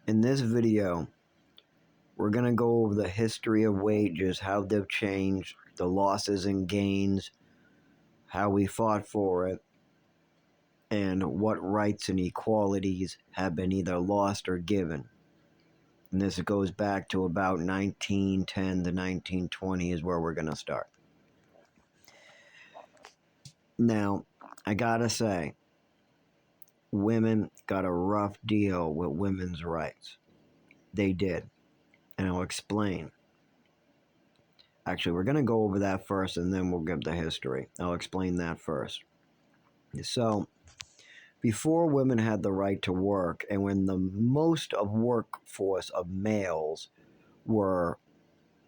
In this video, we're going to go over the history of wages, how they've changed, the losses and gains, how we fought for it, and what rights and equalities have been either lost or given. And this goes back to about 1910 to 1920 is where we're going to start. Now, I gotta say, women got a rough deal with women's rights. They did. And I'll explain. Actually, we're going to go over that first and then we'll give the history. I'll explain that first. So, before women had the right to work, and when the most of workforce of males were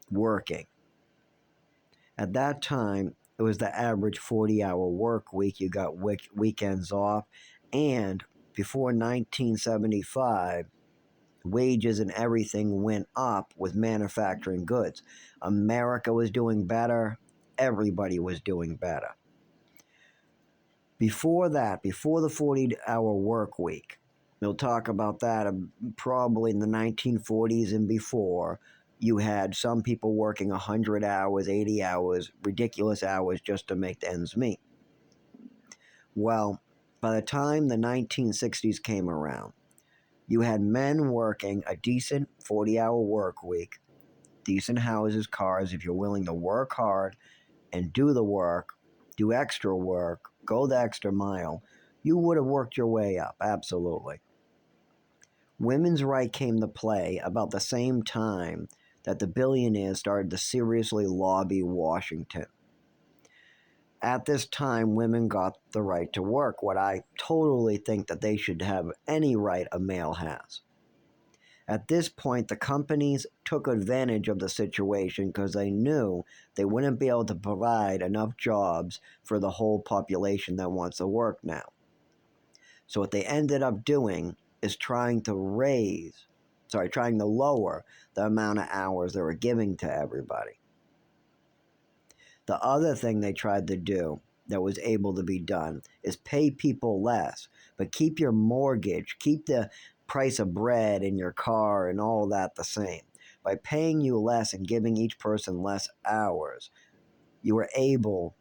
working, at that time, it was the average 40-hour work week. You got weekends off. And before 1975, wages and everything went up with manufacturing goods. America was doing better. Everybody was doing better. Before that, before the 40-hour work week, we'll talk about that probably in the 1940s and before, you had some people working 100 hours, 80 hours, ridiculous hours just to make the ends meet. Well, by the time the 1960s came around, you had men working a decent 40-hour work week, decent houses, cars. If you're willing to work hard and do the work, do extra work, go the extra mile, you would have worked your way up, absolutely. Women's right came to play about the same time that the billionaires started to seriously lobby Washington. At this time, women got the right to work, what I totally think that they should have any right a male has. At this point, the companies took advantage of the situation because they knew they wouldn't be able to provide enough jobs for the whole population that wants to work now. So what they ended up doing is trying to lower the amount of hours they were giving to everybody. The other thing they tried to do that was able to be done is pay people less, but keep your mortgage, keep the price of bread in your car and all that the same. By paying you less and giving each person less hours, you were able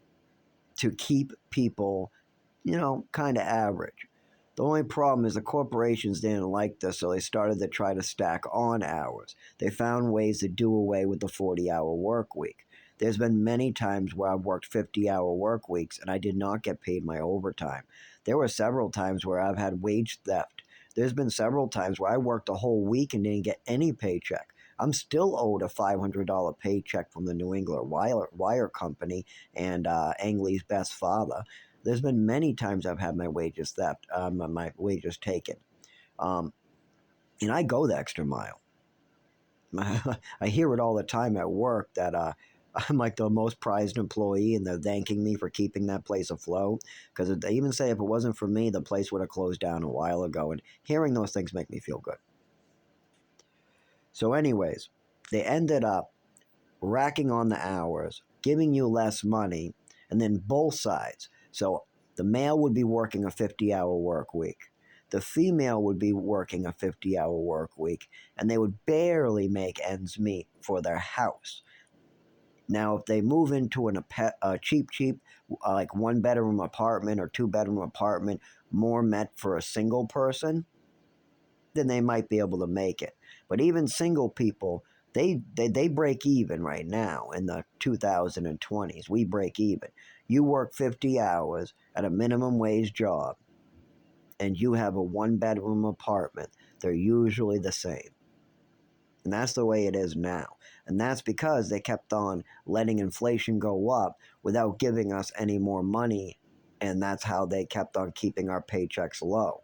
to keep people, kind of average. The only problem is the corporations didn't like this, so they started to try to stack on hours. They found ways to do away with the 40-hour work week. There's been many times where I've worked 50-hour work weeks and I did not get paid my overtime. There were several times where I've had wage theft. There's been several times where I worked a whole week and didn't get any paycheck. I'm still owed a $500 paycheck from the New England Wire Company and Ang Lee's best father. There's been many times I've had my wages theft, my wages taken. And I go the extra mile. I hear it all the time at work that I'm like the most prized employee and they're thanking me for keeping that place afloat. Because they even say if it wasn't for me, the place would have closed down a while ago. And hearing those things make me feel good. So anyways, they ended up racking on the hours, giving you less money, and then both sides. So the male would be working a 50-hour work week. The female would be working a 50-hour work week, and they would barely make ends meet for their house. Now, if they move into a cheap, like one-bedroom apartment or two-bedroom apartment, more meant for a single person, then they might be able to make it. But even single people, they break even right now in the 2020s. We break even. You work 50 hours at a minimum wage job, and you have a one-bedroom apartment. They're usually the same. And that's the way it is now. And that's because they kept on letting inflation go up without giving us any more money. And that's how they kept on keeping our paychecks low.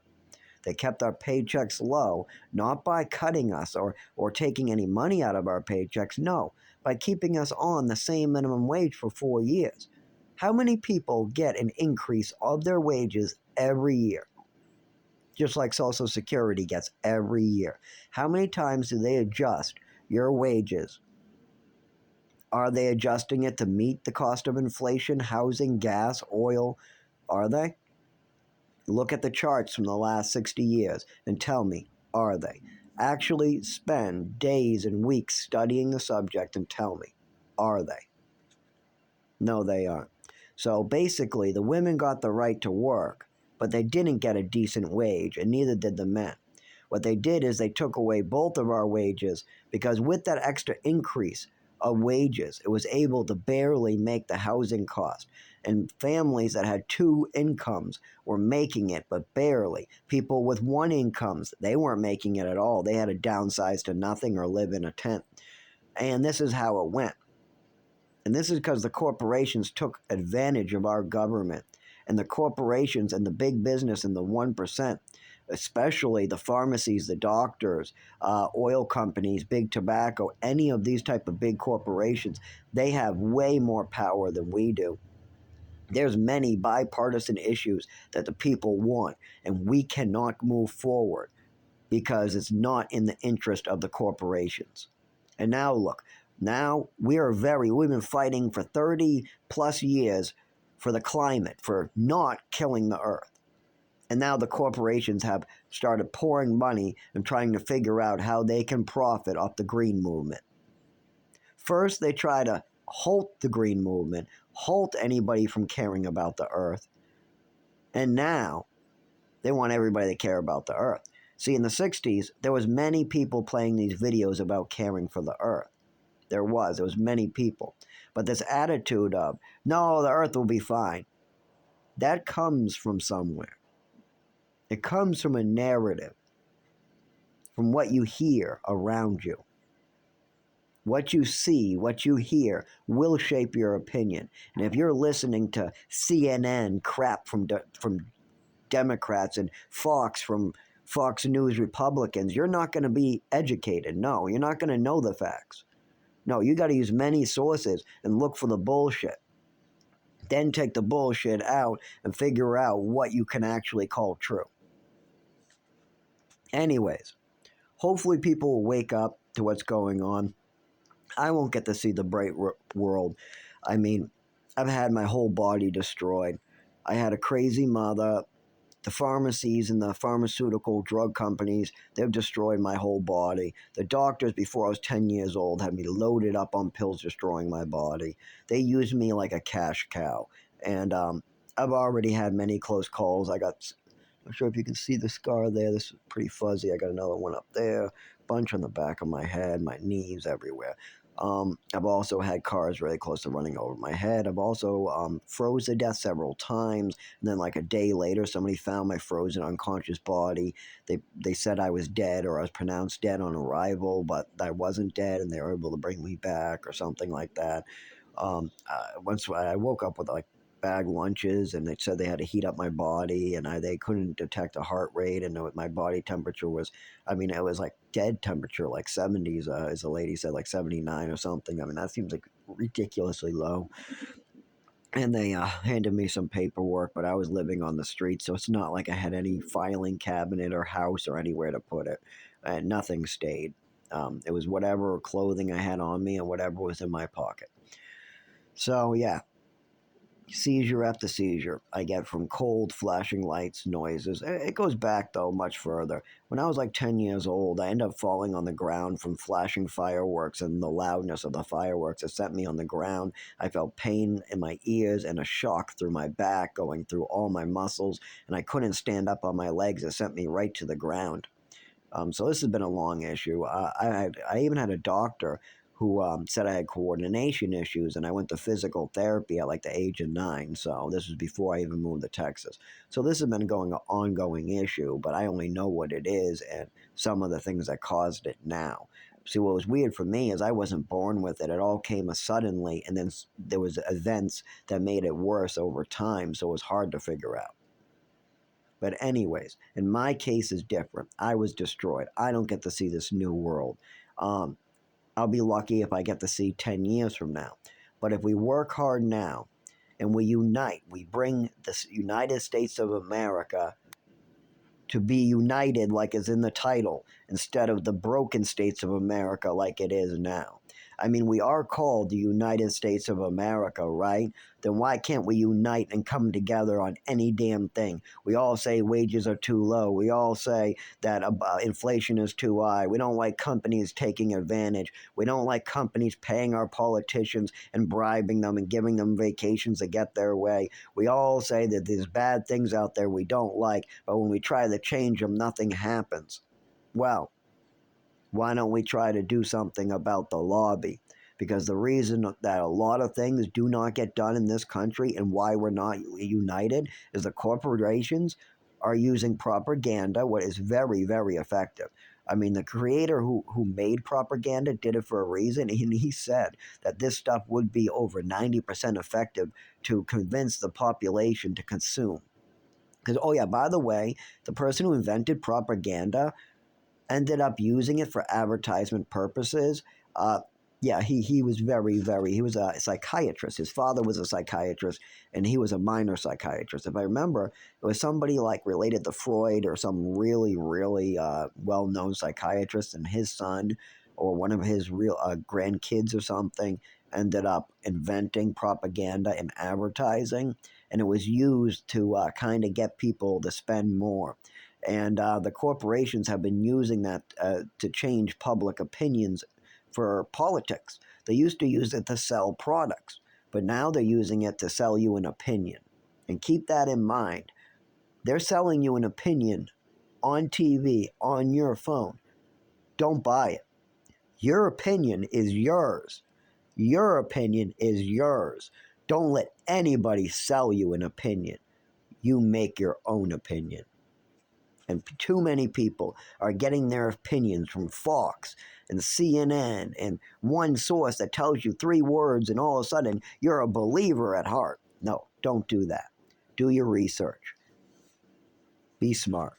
They kept our paychecks low, not by cutting us or taking any money out of our paychecks. No, by keeping us on the same minimum wage for 4 years. How many people get an increase of their wages every year? Just like Social Security gets every year. How many times do they adjust your wages? Are they adjusting it to meet the cost of inflation, housing, gas, oil? Are they? Look at the charts from the last 60 years and tell me, are they? actually spend days and weeks studying the subject and tell me, are they? No, they aren't. So basically, the women got the right to work, but they didn't get a decent wage, and neither did the men. What they did is they took away both of our wages because with that extra increase of wages, it was able to barely make the housing cost. And families that had two incomes were making it, but barely. People with one income, they weren't making it at all. They had to downsize to nothing or live in a tent. And this is how it went. And this is because the corporations took advantage of our government. And the corporations and the big business and the 1%, especially the pharmacies, the doctors, oil companies, big tobacco, any of these type of big corporations, they have way more power than we do. There's many bipartisan issues that the people want, and we cannot move forward because it's not in the interest of the corporations. And now look, now we've been fighting for 30 plus years for the climate, for not killing the earth. And now the corporations have started pouring money and trying to figure out how they can profit off the green movement. First, they try to halt the green movement, halt anybody from caring about the earth. And now they want everybody to care about the earth. See, in the 60s, there was many people playing these videos about caring for the earth. There was many people. But this attitude of, no, the earth will be fine, that comes from somewhere. It comes from a narrative, from what you hear around you. What you see, what you hear will shape your opinion. And if you're listening to CNN crap from Democrats and Fox from Fox News Republicans, you're not going to be educated. No, you're not going to know the facts. No, you got to use many sources and look for the bullshit. Then take the bullshit out and figure out what you can actually call true. Anyways, hopefully people will wake up to what's going on. I won't get to see the bright world. I mean, I've had my whole body destroyed. I had a crazy mother. The pharmacies and the pharmaceutical drug companies, they've destroyed my whole body. The doctors, before I was 10 years old, had me loaded up on pills destroying my body. They used me like a cash cow. And I've already had many close calls. I'm not sure if you can see the scar there. This is pretty fuzzy. I got another one up there. Bunch on the back of my head, my knees, everywhere. I've also had cars really close to running over my head. I've also froze to death several times. And then like a day later, somebody found my frozen unconscious body. They said I was dead, or I was pronounced dead on arrival, but I wasn't dead, and they were able to bring me back or something like that. Once I woke up with like bag lunches, and they said they had to heat up my body, and they couldn't detect a heart rate, and my body temperature was, I mean, it was like dead temperature, like 70s, as the lady said, like 79 or something. I mean, that seems like ridiculously low. And they handed me some paperwork, but I was living on the street, so it's not like I had any filing cabinet or house or anywhere to put it, and nothing stayed. It was whatever clothing I had on me and whatever was in my pocket. So yeah, seizure after seizure I get from cold, flashing lights, noises. It goes back, though, much further. When I was like 10 years old, I ended up falling on the ground from flashing fireworks and the loudness of the fireworks. It sent me on the ground. I felt pain in my ears and a shock through my back, going through all my muscles, and I couldn't stand up on my legs. It sent me right to the ground. So this has been a long issue. I even had a doctor who said I had coordination issues, and I went to physical therapy at like the age of 9. So this was before I even moved to Texas. So this has been going an ongoing issue, but I only know what it is and some of the things that caused it now. See, what was weird for me is I wasn't born with it. It all came suddenly, and then there was events that made it worse over time, so it was hard to figure out. But anyways, in my case is different. I was destroyed. I don't get to see this new world. Um, I'll be lucky if I get to see 10 years from now. But if we work hard now and we unite, we bring the United States of America to be united like is in the title, instead of the broken states of America like it is now. I mean, we are called the United States of America, right? Then why can't we unite and come together on any damn thing? We all say wages are too low. We all say that inflation is too high. We don't like companies taking advantage. We don't like companies paying our politicians and bribing them and giving them vacations to get their way. We all say that there's bad things out there we don't like, but when we try to change them, nothing happens. Well, why don't we try to do something about the lobby? Because the reason that a lot of things do not get done in this country and why we're not united is the corporations are using propaganda, what is very, very effective. I mean, the creator who made propaganda did it for a reason, and he said that this stuff would be over 90% effective to convince the population to consume. Because, oh yeah, by the way, the person who invented propaganda ended up using it for advertisement purposes. Uh, yeah, he was he was a psychiatrist. His father was a psychiatrist, and he was a minor psychiatrist. If I remember, it was somebody like related to Freud or some really, really well known psychiatrist, and his son or one of his real grandkids or something ended up inventing propaganda and advertising, and it was used to kind of get people to spend more. And the corporations have been using that to change public opinions for politics. They used to use it to sell products, but now they're using it to sell you an opinion. And keep that in mind. They're selling you an opinion on TV, on your phone. Don't buy it. Your opinion is yours. Your opinion is yours. Don't let anybody sell you an opinion. You make your own opinion. And too many people are getting their opinions from Fox and CNN and one source that tells you 3 words, and all of a sudden you're a believer at heart. No, don't do that. Do your research. Be smart.